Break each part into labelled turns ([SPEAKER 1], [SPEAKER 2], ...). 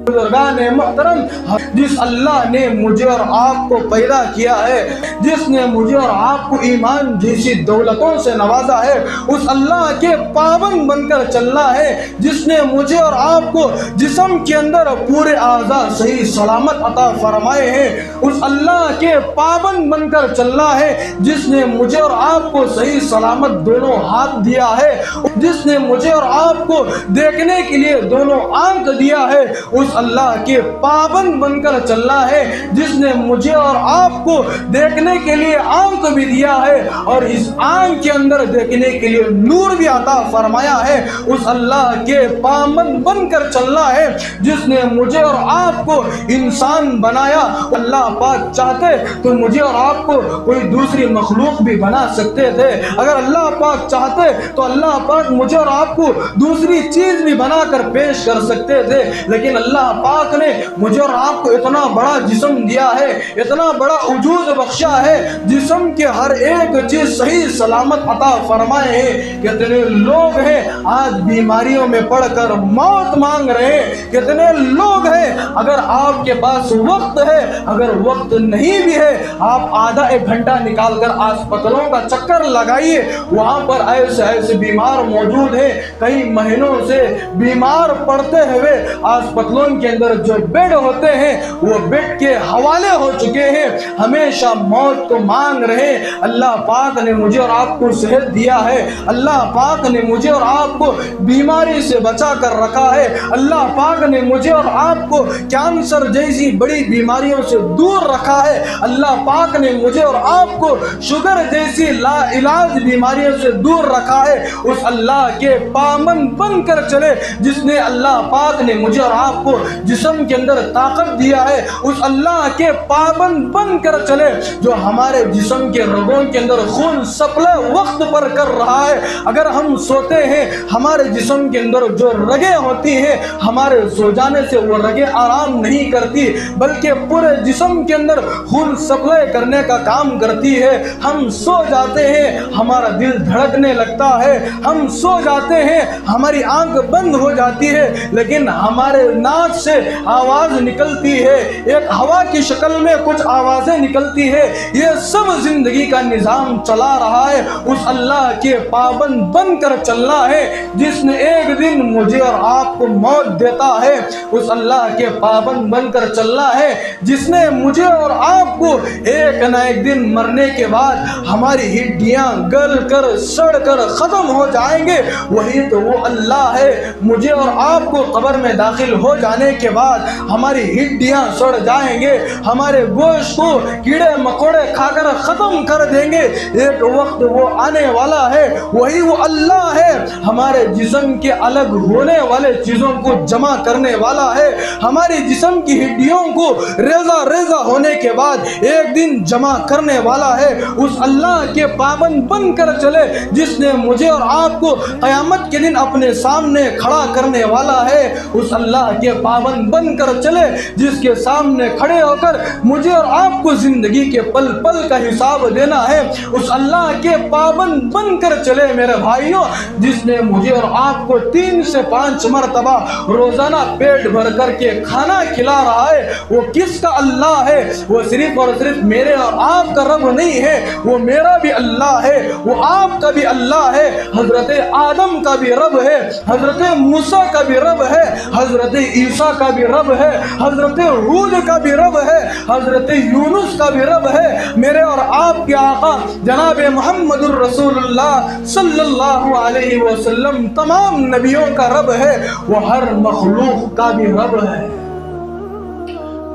[SPEAKER 1] बुजुर्गान मोहतरम, जिस अल्लाह ने मुझे और आपको पैदा किया है, जिसने मुझे और आपको ईमान जैसी दौलतों से नवाजा है, उस अल्लाह के पाबंद बनकर चलना है। जिसने मुझे और आपको जिस्म के अंदर पूरे आज़ा सही सलामत अता फरमाए हैं, उस अल्लाह के पाबंद बनकर चलना है। जिसने मुझे और आपको सही सलामत दोनों हाथ दिया है, जिसने मुझे और आपको देखने के लिए दोनों आंख दिया है, उस अल्लाह के पाबंद बनकर चलना है। जिसने मुझे और आपको देखने के लिए आंख भी दिया है और इस आंख के अंदर देखने के लिए नूर भी अता फरमाया है, उस अल्लाह के पाबंद बनकर चलना है। जिसने मुझे और आपको इंसान बनाया, अल्लाह पाक चाहते तो मुझे और आपको कोई दूसरी मखलूक भी बना सकते थे। अगर अल्लाह पाक चाहते तो अल्लाह पाक मुझे और आपको दूसरी चीज भी बनाकर पेश कर सकते थे, लेकिन अल्लाह पाक ने मुझे और आपको इतना बड़ा जिस्म दिया है, इतना बड़ा वजूद बख्शा है, जिस्म के हर एक चीज सही सलामत अता फरमाए हैं। कितने लोग हैं आज बीमारियों में पड़कर मौत मांग रहे हैं, कितने लोग हैं, अगर आपके पास वक्त है, अगर वक्त नहीं भी है, आप आधा एक घंटा निकाल कर अस्पतालों का चक्कर लगाइए, वहां पर ऐसे ऐसे बीमार मौजूद हैं, कई महीनों से बीमार पड़ते हुए अस्पतालों के अंदर जो बेड होते हैं वो बेड के हवाले हो चुके हैं, हमेशा मौत को मांग रहे। अल्लाह पाक ने मुझे और आपको सेहत दिया है, अल्लाह पाक ने मुझे और आपको बीमारी से बचा कर रखा है, अल्लाह पाक ने मुझे और आपको कैंसर जैसी बड़ी बीमारियों से दूर रखा है, अल्लाह पाक ने मुझे और आपको शुगर जैसी लाइलाज बीमारियों से दूर रखा है। उस अल्लाह के पाबंद बनकर चले, जिसने अल्लाह पाक ने मुझे और आपको जिस्म के अंदर ताकत दिया है, उस अल्लाह के पाबंद बनकर चले, जो हमारे जिस्म के रगों के अंदर खून सप्लाई वक्त पर कर रहा है। अगर हम सोते हैं, हमारे जिस्म के अंदर जो रगें होती हैं, हमारे सो जाने से वो रगें आराम नहीं करती, बल्कि पूरे जिस्म के अंदर खून सप्लाई करने का काम करती है। हम सो जाते हैं, हमारा दिल धड़कने लगता है, हम सो जाते हैं, हमारी आंख बंद हो जाती है, लेकिन हमारे नाक से आवाज निकलती है, एक हवा की शक्ल में कुछ आवाजें निकलती है। ये सब जिंदगी का निजाम चला रहा है। उस अल्लाह के पाबंद बनकर चलना है, जिसने एक दिन मुझे और आपको मौत देता है। उस अल्लाह के पाबंद बनकर चलना है, जिसने मुझे और आपको एक न एक दिन मरने के बाद हमारी हड्डियां गल कर सड़ कर खत्म हो जाएंगे, वही तो वो अल्लाह है। मुझे और आपको कब्र में दाखिल हो जाने के बाद हमारी हड्डियां सड़ जाएंगे, हमारे गोश्त को कीड़े मकोड़े खाकर खत्म कर देंगे। एक वक्त वो आने वाला है, वही वो अल्लाह है, हमारे जिस्म के अलग होने वाले चीजों को जमा करने वाला है, हमारी जिस्म की हड्डियों को रेजा रेजा होने के बाद एक दिन जमा करने वाला है। उस अल्लाह के पाबंद बनकर चले, जिसने मुझे और आपको क़यामत के दिन अपने सामने खड़ा करने वाला है। उस अल्लाह के पाबंद बनकर चले, जिसके सामने खड़े होकर मुझे और आपको जिंदगी के पल पल का हिसाब देना है। उस अल्लाह के पाबंद बनकर चले मेरे भाइयों, जिसने मुझे और आपको 3 से 5 मरतबा रोजाना पेट भर करके खाना खिला रहा है। वो किसका अल्लाह है? वो सिर्फ और सिर्फ मेरे और आपका रब नहीं है, वो मेरा भी अल्लाह है, वो आपका भी अल्लाह है, हजरत आदम का भी रब है, हजरत मूसा का भी रब है, हजरत ईसा का भी रब है, हजरत हूद का भी रब है, हजरत यूनुस का भी रब है। मेरे और आपके आका जनाब मुहम्मदुर रसूलुल्लाह सल्लल्लाहु अलैहि वसल्लम तमाम नबियों का रब है, वो हर मखलूक का भी रब है।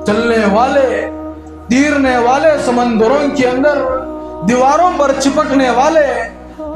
[SPEAKER 1] चलने वाले, तीरने वाले, समंदरों के अंदर दीवारों पर चिपकने वाले,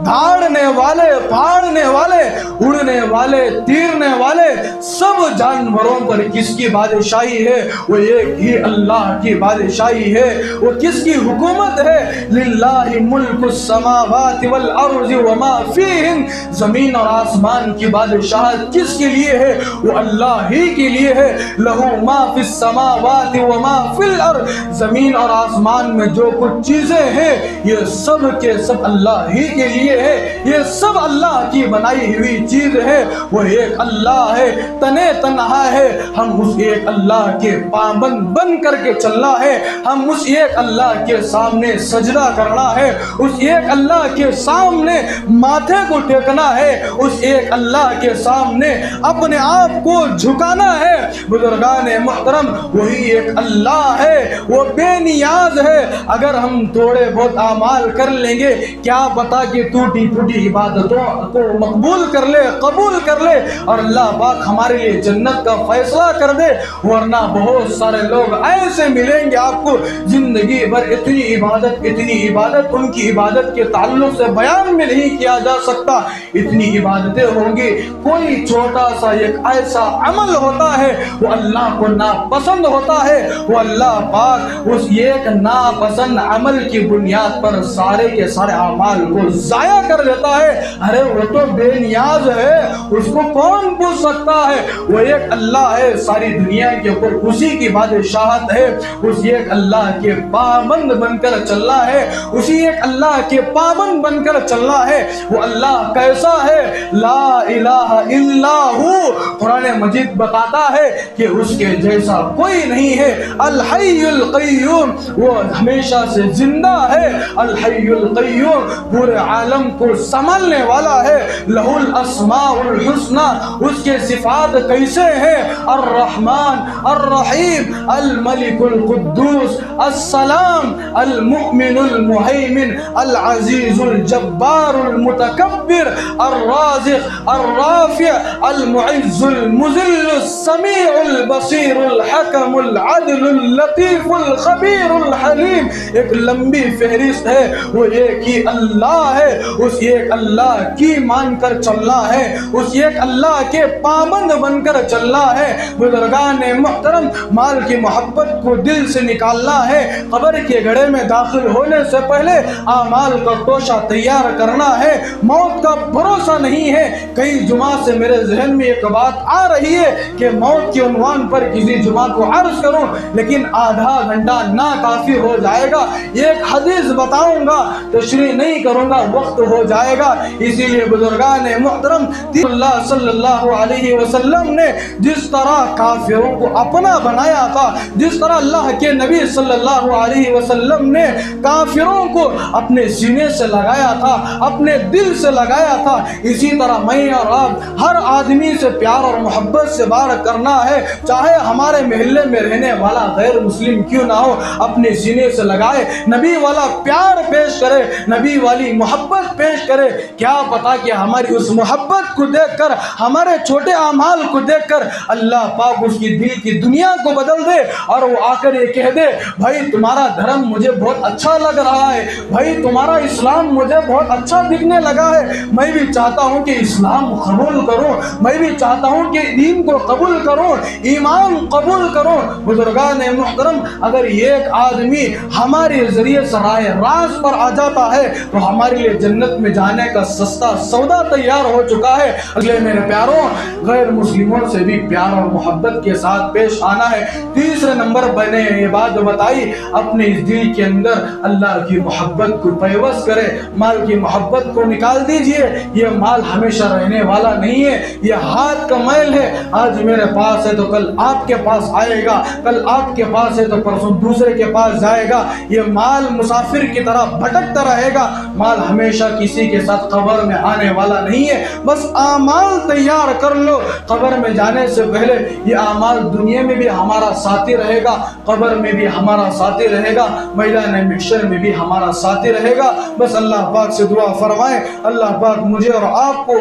[SPEAKER 1] धाड़ने वाले, फाड़ने वाले, उड़ने वाले, तीरने वाले, सब जानवरों पर किसकी बादशाही है? वो एक ही अल्लाह की बादशाही है। वो किसकी हुकूमत है? लिल्लाहि मुल्कुस समावाति वल अर्ज़ि व मा फीहिन, जमीन और आसमान की बादशाहत किसके लिए है? वो अल्लाह ही के लिए है। लहू मा फिस समावाति व मा फिल अर्ज़, जमीन और आसमान में जो कुछ चीजें हैं ये सब के सब अल्लाह ही के लिए है, ये सब अल्लाह की बनाई हुई चीज है। वो एक अल्लाह है। ہے تنے تنہا ہے، ہم اس ایک اللہ کے پابند بن کر کے چلنا ہے، ہم اس ایک اللہ کے سامنے سجدہ کرنا ہے، اس ایک اللہ کے سامنے ماتھے کو ٹیکنا ہے، اس ایک اللہ کے سامنے اپنے آپ کو جھکانا ہے۔ بزرگان محترم، وہی ایک اللہ ہے، وہ بے نیاز ہے۔ اگر ہم تھوڑے بہت اعمال کر لیں گے، کیا پتا کہ ٹوٹی پھوٹی عبادتوں کو مقبول کر لے، قبول کر لے اور اللہ پاک ہمارے لیے جنت کا فیصلہ کر دے، ورنہ بہت سارے لوگ ایسے ملیں گے آپ کو زندگی بھر اتنی عبادت ان کی عبادت کے تعلق سے بیان میں نہیں کیا جا سکتا، اتنی عبادتیں ہوں گی، کوئی چھوٹا سا ایک ایسا عمل ہوتا ہے وہ اللہ کو ناپسند ہوتا ہے، وہ اللہ پاک اس ایک ناپسند عمل کی بنیاد پر سارے کے سارے اعمال کو ضائع کر دیتا ہے۔ ارے وہ تو بے نیاز ہے، اس کو کون پوچھ سکتا ہے؟ وہ ایک اللہ ہے، ساری دنیا کے اوپر اسی کی بادشاہت ہے، اس ایک اللہ کے پابند بن کر چلنا ہے، اسی ایک اللہ کے پابند بن کر چلنا ہے۔ وہ اللہ کیسا ہے؟ لا الہ الا ہو، قرآن مجید بتاتا ہے کہ اس کے جیسا کوئی نہیں ہے۔ الحی القیوم، وہ ہمیشہ سے زندہ ہے، الحی القیوم پورے عالم کو سنبھالنے والا ہے۔ لہ الاسماء الحسنی، اس کے صفات کیسے ہیں؟ الرحمن الرحیم الملک القدوس السلام المؤمن المہیمن العزیز الجبار المتکبر الرازق الرافع المعز المذل السمیع البصیر الحکم العدل اللطیف الخبیر الحلیم۔ ایک لمبی فہرست ہے، وہ ایک ہی اللہ ہے، اس ایک اللہ کی مان کر چلنا ہے، اس ایک اللہ کے پابند بن کر چلنا ہے۔ بزرگان محترم، مال کی محبت کو دل سے نکالنا ہے، قبر کے گڑھے میں داخل ہونے سے پہلے اعمال کا توشہ تیار کرنا ہے، موت کا بھروسہ نہیں ہے۔ کئی جمعہ سے میرے ذہن میں ایک بات آ رہی ہے کہ موت کے عنوان پر کسی جمعہ کو عرض کروں، لیکن آدھا گھنٹہ ناکافی ہو جائے گا۔ ایک حدیث بتاؤں گا، تشریح نہیں کروں گا، وقت ہو جائے گا۔ اسی لیے بزرگان محترم، اللہ صلی اللہ علیہ وسلم نے جس طرح کافروں کو اپنا بنایا تھا، جس طرح اللہ کے نبی صلی اللہ علیہ وسلم نے کافروں کو اپنے سینے سے لگایا تھا، اپنے دل سے لگایا تھا، اسی طرح میں اور آپ ہر آدمی سے پیار اور محبت سے بار کرنا ہے، چاہے ہمارے محلے میں رہنے والا غیر مسلم کیوں نہ ہو، اپنے سینے سے لگائے، نبی والا پیار پیش کرے، نبی والی محبت پیش کرے۔ کیا پتا کہ ہماری اس محبت کو دیکھ کر، ہمارے چھوٹے اعمال کو دیکھ کر اللہ پاک اس کی دل کی دنیا کو بدل دے اور وہ آ کر یہ کہہ دے، بھائی تمہارا دھرم مجھے بہت اچھا لگ رہا ہے، بھائی تمہارا اسلام مجھے بہت اچھا دکھنے لگا ہے، میں بھی چاہتا ہوں کہ اسلام قبول کروں، میں بھی چاہتا ہوں کہ دین کو قبول کروں، ایمان قبول کروں۔ بزرگان محترم، اگر ایک آدمی ہمارے ذریعے سے راہ راست پر آ جاتا ہے تو ہمارے لیے جنت میں جانے کا سستا سودا تیار ہو چکا ہے۔ اگلے میرے پیاروں، غیر مسلموں سے بھی پیار اور محبت کے ساتھ پیش آنا ہے۔ تیسرے نمبر پر نے یہ بات بتائی، اپنے اس دل کے اندر اللہ کی محبت کو پیوست کرے، مال کی محبت کو نکال دیجئے۔ یہ مال ہمیشہ رہنے والا نہیں ہے، یہ ہاتھ کا میل ہے، آج میرے پاس ہے تو کل آپ کے پاس آئے گا، کل آپ کے پاس ہے تو پرسوں دوسرے کے پاس جائے گا۔ یہ مال مسافر کی طرح بھٹکتا رہے گا، مال ہمیشہ کسی کے ساتھ قبر میں آنے والا نہیں ہے۔ بس اعمال تیار کر لو، قبر میں جانے سے پہلے یہ اعمال دنیا میں بھی ہمارا ساتھی رہے گا، قبر میں بھی ہمارا ساتھی رہے گا، میدان محشر میں بھی ہمارا ساتھی رہے گا۔ بس اللہ پاک سے دعا فرمائیں، اللہ پاک مجھے اور آپ کو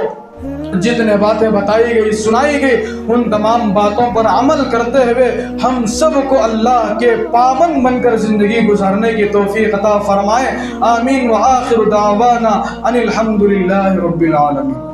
[SPEAKER 1] جتنے باتیں بتائی گئی، سنائی گئی، ان تمام باتوں پر عمل کرتے ہوئے ہم سب کو اللہ کے پابند بن کر زندگی گزارنے کی توفیق عطا فرمائے۔ آمین۔ وآخر دعوانا ان الحمد للہ رب العالمین۔